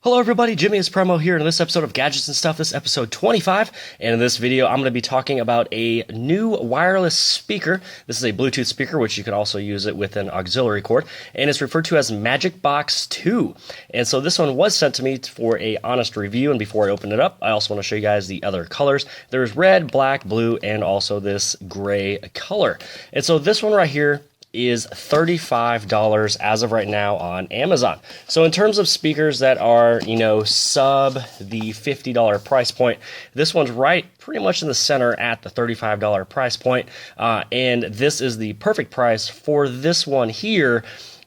Hello everybody, JimmyIsPromo here in this episode of Gadgets and Stuff, this episode 25, and in this video I'm going to be talking about a new wireless speaker. This is a Bluetooth speaker, which you can also use it with an auxiliary cord, and it's referred to as MagicBox 2. And so this one was sent to me for a honest review, and before I open it up, I also want to show you guys the other colors. There's red, black, blue, and also this gray color. And so this one right here is $35 as of right now on Amazon. So in terms of speakers that are, sub the $50 price point, this one's right pretty much in the center at the $35 price point. And this is the perfect price for this one here,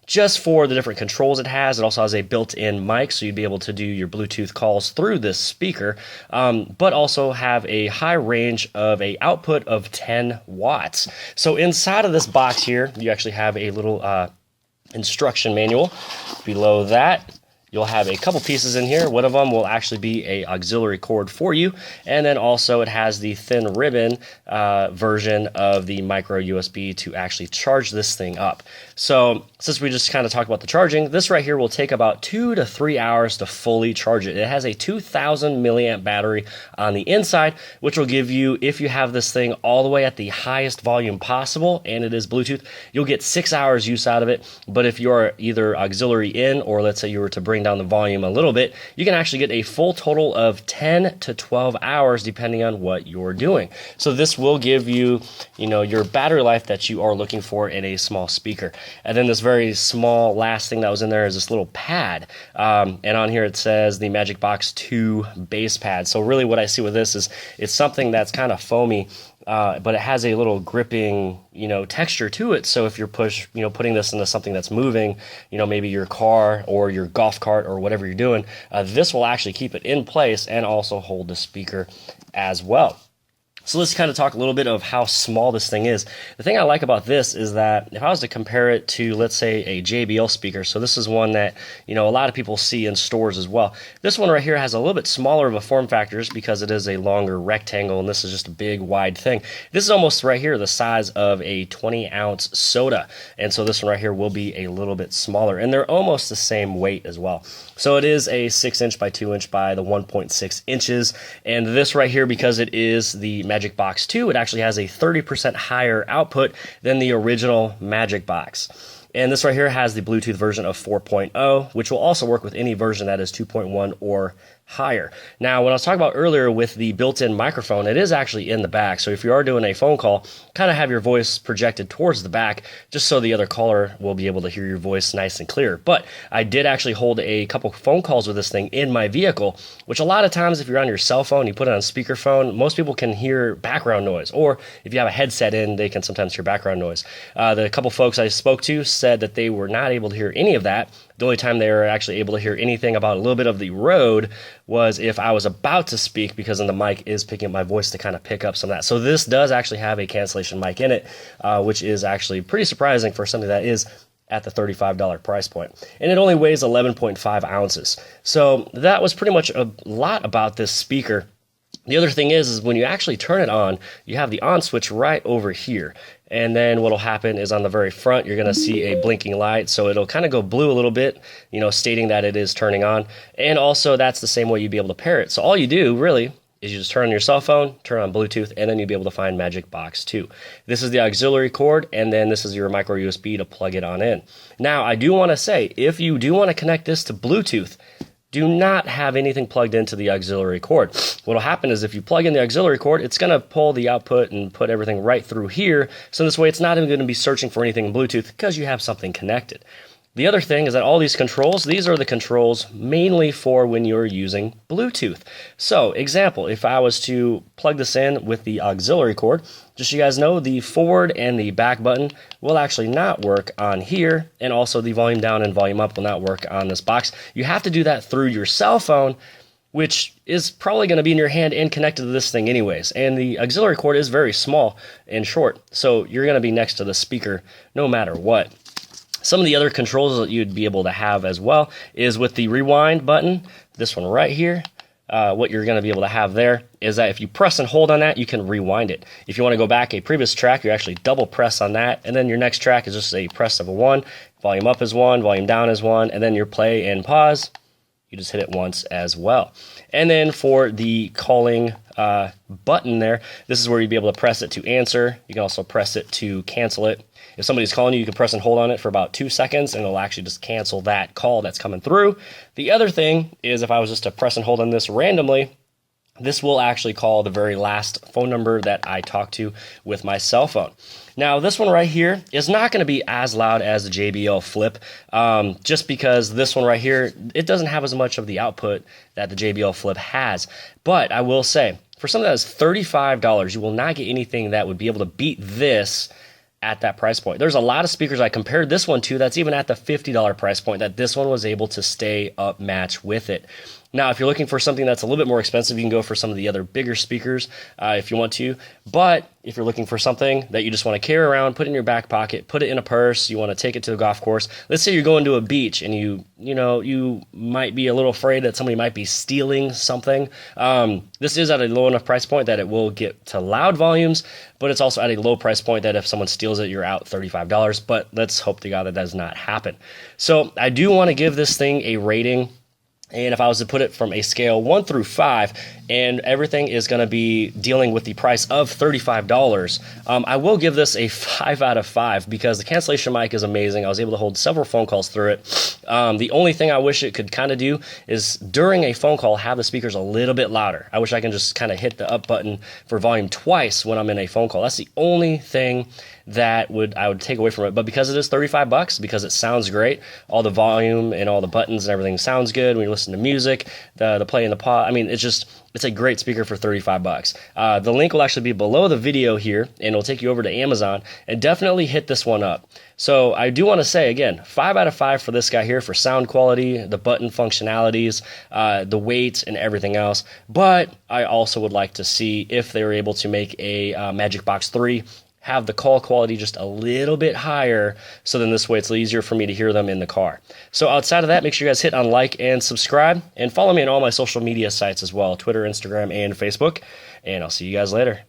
just for the different controls it has. It also has a built-in mic, so you'd be able to do your Bluetooth calls through this speaker, but also have a high range of a output of 10 watts. So inside of this box here, you actually have a little instruction manual. Below that, you'll have a couple pieces in here. One of them will actually be a auxiliary cord for you, and then also it has the thin ribbon version of the micro USB to actually charge this thing up. So since we just kind of talked about the charging, this right here will take about 2 to 3 hours to fully charge it. It has a 2,000 milliamp battery on the inside, which will give you, if you have this thing all the way at the highest volume possible, and it is Bluetooth, you'll get 6 hours use out of it. But if you're either auxiliary in, or let's say you were to bring down the volume a little bit, you can actually get a full total of 10 to 12 hours depending on what you're doing. So this will give you, your battery life that you are looking for in a small speaker. And then this very small last thing that was in there is this little pad. And on here it says the MagicBox 2 base pad. So really what I see with this is it's something that's kind of foamy, but it has a little gripping, texture to it. So if you're putting this into something that's moving, maybe your car or your golf cart or whatever you're doing, this will actually keep it in place and also hold the speaker as well. So let's kind of talk a little bit of how small this thing is. The thing I like about this is that if I was to compare it to, let's say, a JBL speaker, so this is one that, a lot of people see in stores as well. This one right here has a little bit smaller of a form factors because it is a longer rectangle, and this is just a big, wide thing. This is almost right here the size of a 20-ounce soda, and so this one right here will be a little bit smaller, and they're almost the same weight as well. So it is a 6-inch by 2-inch by the 1.6 inches, and this right here, because it is the MagicBox 2, it actually has a 30% higher output than the original MagicBox. And this right here has the Bluetooth version of 4.0, which will also work with any version that is 2.1 or higher. Now, when I was talking about earlier with the built-in microphone, it is actually in the back. So if you are doing a phone call, kind of have your voice projected towards the back, just so the other caller will be able to hear your voice nice and clear. But I did actually hold a couple phone calls with this thing in my vehicle, which a lot of times if you're on your cell phone, you put it on speakerphone, most people can hear background noise. Or if you have a headset in, they can sometimes hear background noise. The couple folks I spoke to said that they were not able to hear any of that. The only time they were actually able to hear anything about a little bit of the road was if I was about to speak, because then the mic is picking up my voice to kind of pick up some of that. So this does actually have a cancellation mic in it, which is actually pretty surprising for something that is at the $35 price point. And it only weighs 11.5 ounces. So that was pretty much a lot about this speaker. The other thing is when you actually turn it on, you have the on switch right over here. And then what'll happen is on the very front, you're going to see a blinking light. So it'll kind of go blue a little bit, stating that it is turning on. And also that's the same way you'd be able to pair it. So all you do really is you just turn on your cell phone, turn on Bluetooth, and then you'll be able to find MagicBox 2. This is the auxiliary cord, and then this is your micro USB to plug it on in. Now, I do want to say, if you do want to connect this to Bluetooth, do not have anything plugged into the auxiliary cord. What will happen is if you plug in the auxiliary cord, it's going to pull the output and put everything right through here. So this way, it's not even going to be searching for anything in Bluetooth because you have something connected. The other thing is that all these controls, these are the controls mainly for when you're using Bluetooth. So, example, if I was to plug this in with the auxiliary cord, just so you guys know, the forward and the back button will actually not work on here, and also the volume down and volume up will not work on this box. You have to do that through your cell phone, which is probably going to be in your hand and connected to this thing anyways. And the auxiliary cord is very small and short, so you're going to be next to the speaker no matter what. Some of the other controls that you'd be able to have as well is with the rewind button, this one right here. What you're going to be able to have there is that if you press and hold on that, you can rewind it. If you want to go back a previous track, you actually double press on that, and then your next track is just a press of a 1, volume up is 1, volume down is 1, and then your play and pause you just hit it once as well. And then for the calling button there, this is where you'd be able to press it to answer. You can also press it to cancel it. If somebody's calling you, you can press and hold on it for about 2 seconds, and it'll actually just cancel that call that's coming through. The other thing is, if I was just to press and hold on this randomly, this will actually call the very last phone number that I talked to with my cell phone. Now, this one right here is not going to be as loud as the JBL Flip, just because this one right here, it doesn't have as much of the output that the JBL Flip has. But I will say, for something that is $35, you will not get anything that would be able to beat this at that price point. There's a lot of speakers I compared this one to that's even at the $50 price point that this one was able to stay up match with it. Now, if you're looking for something that's a little bit more expensive, you can go for some of the other bigger speakers if you want to. But if you're looking for something that you just want to carry around, put in your back pocket, put it in a purse, you want to take it to the golf course. Let's say you're going to a beach and you might be a little afraid that somebody might be stealing something. This is at a low enough price point that it will get to loud volumes, but it's also at a low price point that if someone steals it, you're out $35. But let's hope to God that does not happen. So I do want to give this thing a rating. And if I was to put it from a scale 1 through 5, and everything is going to be dealing with the price of $35, I will give this a 5 out of 5 because the cancellation mic is amazing. I was able to hold several phone calls through it. The only thing I wish it could kind of do is during a phone call, have the speakers a little bit louder. I wish I can just kind of hit the up button for volume twice when I'm in a phone call. That's the only thing that I would take away from it. But because it is $35, because it sounds great, all the volume and all the buttons and everything sounds good when you listen to music, the play and the pause. I mean, it's a great speaker for $35. The link will actually be below the video here, and it'll take you over to Amazon, and definitely hit this one up. So I do want to say, again, 5 out of 5 for this guy here for sound quality, the button functionalities, the weight, and everything else. But I also would like to see if they were able to make a MagicBox 3 have the call quality just a little bit higher, so then this way it's easier for me to hear them in the car. So outside of that, make sure you guys hit on like and subscribe, and follow me on all my social media sites as well, Twitter, Instagram, and Facebook, and I'll see you guys later.